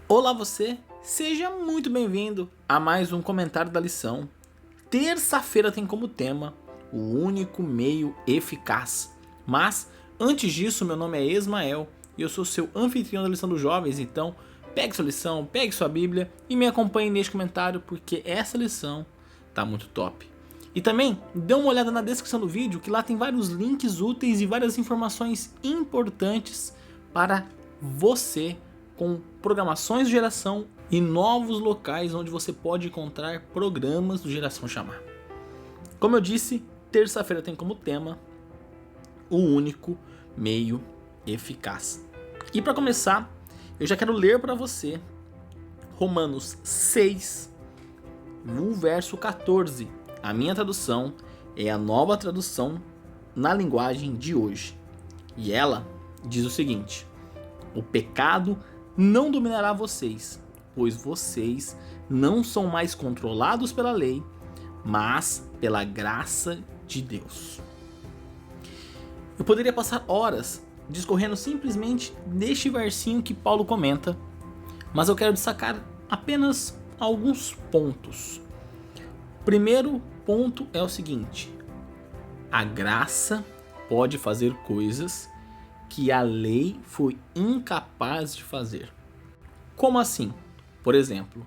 Olá você, seja muito bem-vindo a mais um comentário da lição. Terça-feira tem como tema o único meio eficaz. Mas antes disso, meu nome é Ismael e eu sou seu anfitrião da lição dos jovens, então pegue sua lição, pegue sua Bíblia e me acompanhe neste comentário porque essa lição tá muito top. E também dê uma olhada na descrição do vídeo que lá tem vários links úteis e várias informações importantes para você com programações de geração e novos locais onde você pode encontrar programas do Geração Chamar. Como eu disse, terça-feira tem como tema o único meio eficaz. E para começar, eu já quero ler para você Romanos 6, no verso 14. A minha tradução é a Nova Tradução na linguagem de hoje. E ela diz o seguinte: o pecado não dominará vocês, pois vocês não são mais controlados pela lei, mas pela graça de Deus. Eu poderia passar horas discorrendo simplesmente neste versinho que Paulo comenta, mas eu quero destacar apenas alguns pontos. O primeiro ponto é o seguinte: a graça pode fazer coisas que a lei foi incapaz de fazer. Como assim? Por exemplo,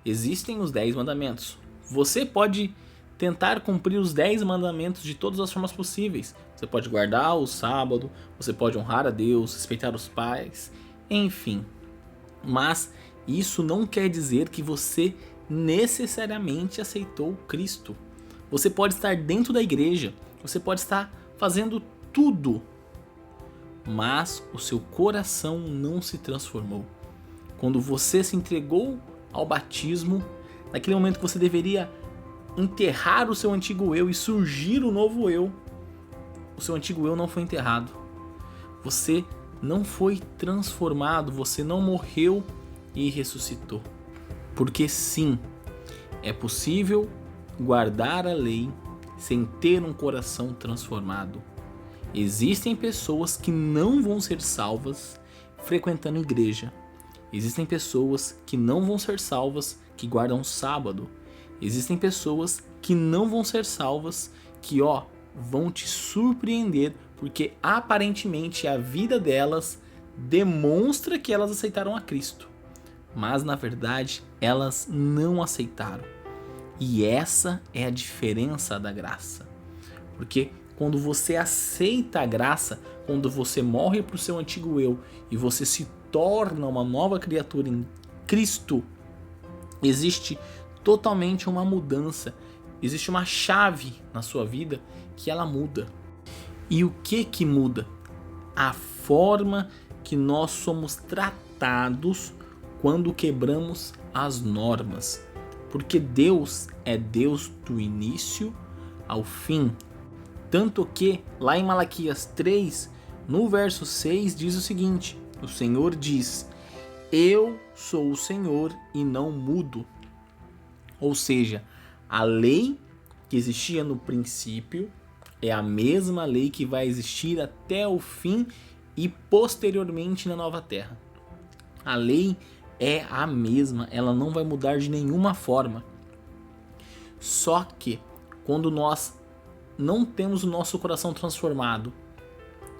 existem os 10 mandamentos. Você pode tentar cumprir os 10 mandamentos de todas as formas possíveis. Você pode guardar o sábado, você pode honrar a Deus, respeitar os pais, enfim. Mas isso não quer dizer que você necessariamente aceitou Cristo. Você pode estar dentro da igreja, você pode estar fazendo tudo, mas o seu coração não se transformou. Quando você se entregou ao batismo, naquele momento que você deveria enterrar o seu antigo eu e surgir o novo eu, o seu antigo eu não foi enterrado. Você não foi transformado, você não morreu e ressuscitou. Porque sim, é possível guardar a lei sem ter um coração transformado. Existem pessoas que não vão ser salvas frequentando igreja. Existem pessoas que não vão ser salvas que guardam o sábado. Existem pessoas que não vão ser salvas que vão te surpreender porque aparentemente a vida delas demonstra que elas aceitaram a Cristo. Mas na verdade elas não aceitaram. E essa é a diferença da graça. Porque quando você aceita a graça, quando você morre para o seu antigo eu e você se torna uma nova criatura em Cristo, existe totalmente uma mudança, existe uma chave na sua vida que ela muda. E o que muda? A forma que nós somos tratados quando quebramos as normas. Porque Deus é Deus do início ao fim. Tanto que, lá em Malaquias 3, no verso 6, diz o seguinte: o Senhor diz, eu sou o Senhor e não mudo. Ou seja, a lei que existia no princípio é a mesma lei que vai existir até o fim e posteriormente na nova terra. A lei é a mesma, ela não vai mudar de nenhuma forma. Só que, quando nós não temos o nosso coração transformado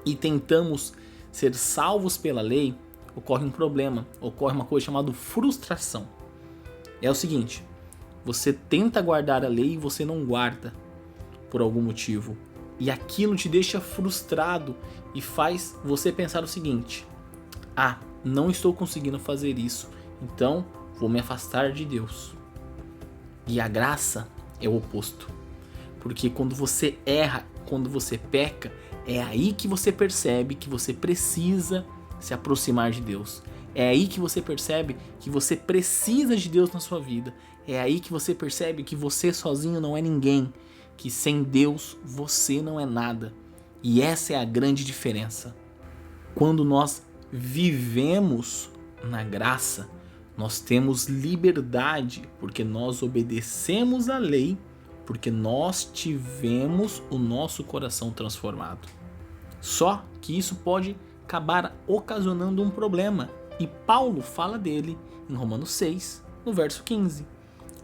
e tentamos ser salvos pela lei, ocorre um problema, ocorre uma coisa chamada frustração. É o seguinte: você tenta guardar a lei e você não guarda por algum motivo, e aquilo te deixa frustrado e faz você pensar o seguinte: não estou conseguindo fazer isso, então vou me afastar de Deus. E a graça é o oposto. Porque quando você erra, quando você peca, é aí que você percebe que você precisa se aproximar de Deus. É aí que você percebe que você precisa de Deus na sua vida. É aí que você percebe que você sozinho não é ninguém, que sem Deus você não é nada. E essa é a grande diferença. Quando nós vivemos na graça, nós temos liberdade, porque nós obedecemos a lei, porque nós tivemos o nosso coração transformado. Só que isso pode acabar ocasionando um problema, E Paulo fala dele em Romanos 6, no verso 15.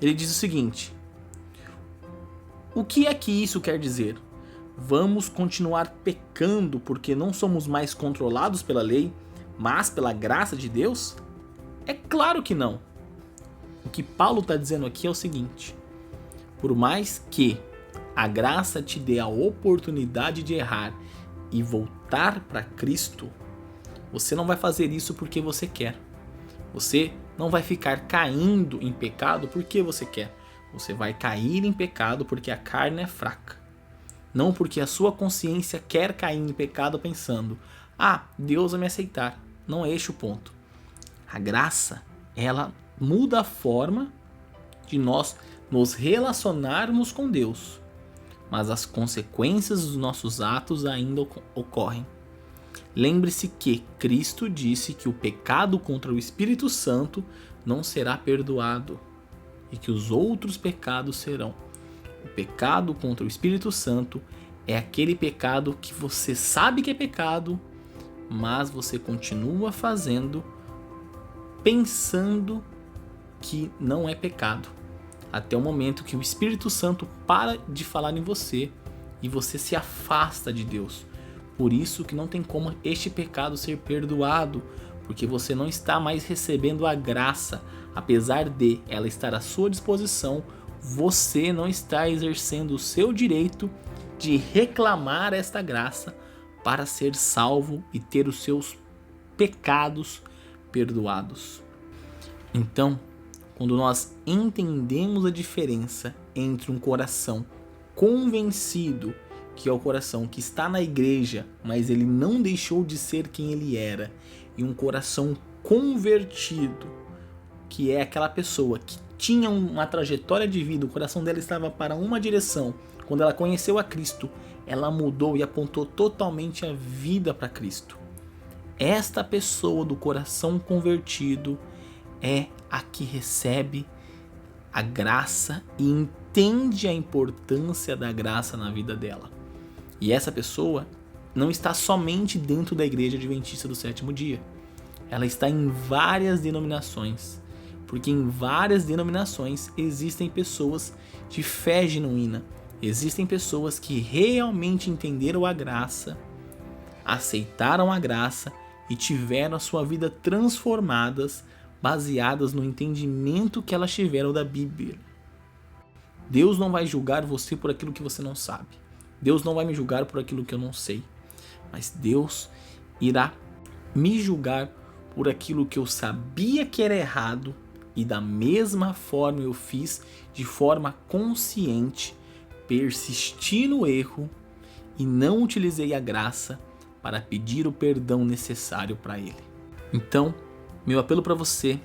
Ele diz o seguinte: o que é que isso quer dizer? Vamos continuar pecando porque não somos mais controlados pela lei, mas pela graça de Deus? É claro que não. O que Paulo está dizendo aqui é o seguinte: por mais que a graça te dê a oportunidade de errar e voltar para Cristo, você não vai fazer isso porque você quer. Você não vai ficar caindo em pecado porque você quer. Você vai cair em pecado porque a carne é fraca. Não porque a sua consciência quer cair em pecado pensando: Deus vai me aceitar. Não é este o ponto. A graça, ela muda a forma de nós nos relacionarmos com Deus. Mas as consequências dos nossos atos ainda ocorrem. Lembre-se que Cristo disse que o pecado contra o Espírito Santo não será perdoado e que os outros pecados serão. O pecado contra o Espírito Santo é aquele pecado que você sabe que é pecado, mas você continua fazendo pensando que não é pecado, até o momento que o Espírito Santo para de falar em você e você se afasta de Deus. Por isso que não tem como este pecado ser perdoado, porque você não está mais recebendo a graça. Apesar de ela estar à sua disposição, você não está exercendo o seu direito de reclamar esta graça para ser salvo e ter os seus pecados perdoados. Então, quando nós entendemos a diferença entre um coração convencido, que é o coração que está na igreja, mas ele não deixou de ser quem ele era, e um coração convertido, que é aquela pessoa que tinha uma trajetória de vida, o coração dela estava para uma direção. Quando ela conheceu a Cristo, ela mudou e apontou totalmente a vida para Cristo. Esta pessoa do coração convertido é a que recebe a graça e entende a importância da graça na vida dela. E essa pessoa não está somente dentro da Igreja Adventista do Sétimo Dia. Ela está em várias denominações, porque em várias denominações existem pessoas de fé genuína, existem pessoas que realmente entenderam a graça, aceitaram a graça e tiveram a sua vida transformadas, baseadas no entendimento que elas tiveram da Bíblia. Deus não vai julgar você por aquilo que você não sabe. Deus não vai me julgar por aquilo que eu não sei. Mas Deus irá me julgar por aquilo que eu sabia que era errado e da mesma forma eu fiz de forma consciente, persisti no erro e não utilizei a graça para pedir o perdão necessário para Ele. Então, meu apelo para você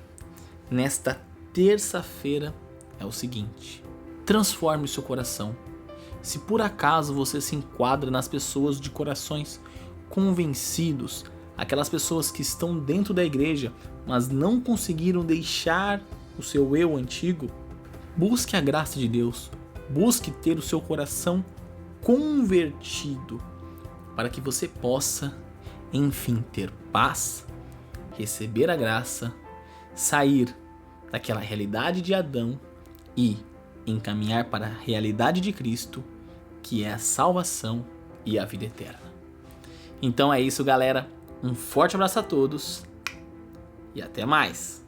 nesta terça-feira é o seguinte: transforme o seu coração. Se por acaso você se enquadra nas pessoas de corações convencidos, aquelas pessoas que estão dentro da igreja, mas não conseguiram deixar o seu eu antigo, busque a graça de Deus, busque ter o seu coração convertido, para que você possa, enfim, ter paz, receber a graça, sair daquela realidade de Adão e encaminhar para a realidade de Cristo, que é a salvação e a vida eterna. Então é isso, galera. Um forte abraço a todos e até mais!